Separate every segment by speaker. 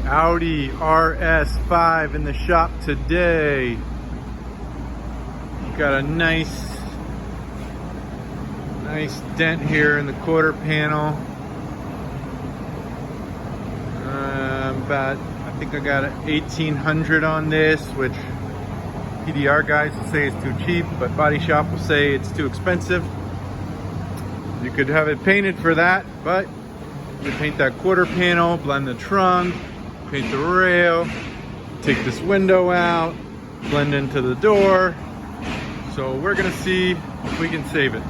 Speaker 1: Audi RS5 in the shop today. Got a nice dent here in the quarter panel. I think I got an 1800 on this, which PDR guys will say is too cheap, but body shop will say it's too expensive. You could have it painted for that, but you paint that quarter panel, blend the trunk, paint the rail, take this window out, blend into the door. So we're gonna see if we can save it.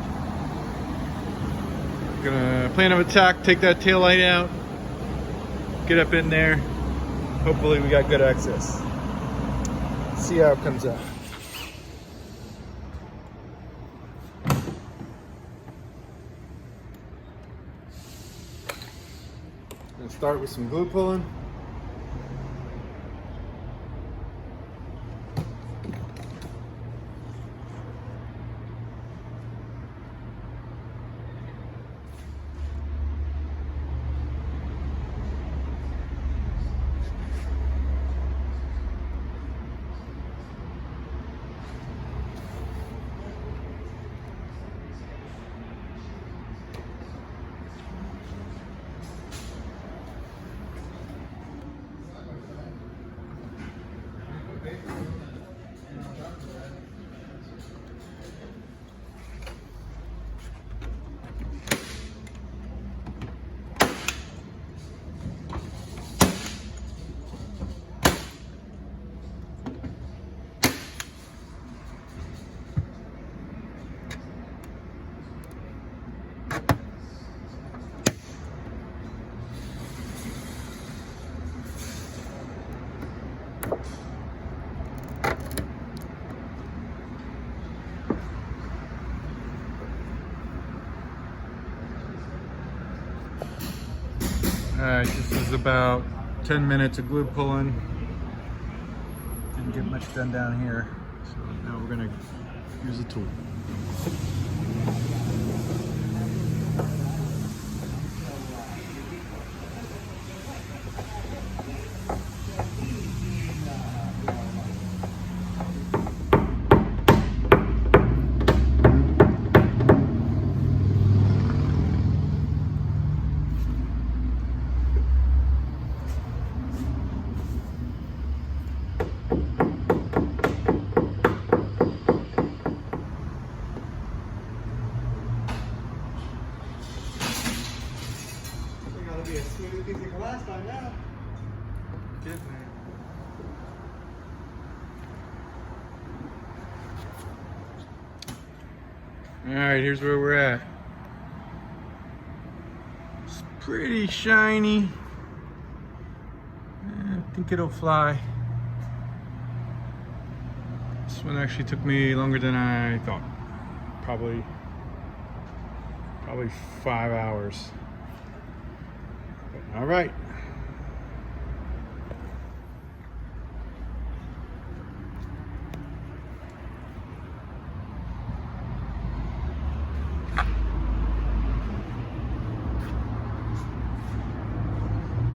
Speaker 1: We're gonna plan of attack, take that tail light out, get up in there. Hopefully we got good access. See how it comes out. Gonna start with some glue pulling. Alright, this is about 10 minutes of glue pulling. Didn't get much done down here, so now we're gonna use the tool.
Speaker 2: Be as smooth as things like last time now.
Speaker 1: Good, man. Alright, here's where we're at. It's pretty shiny. I think it'll fly. This one actually took me longer than I thought. Probably 5 hours. All right.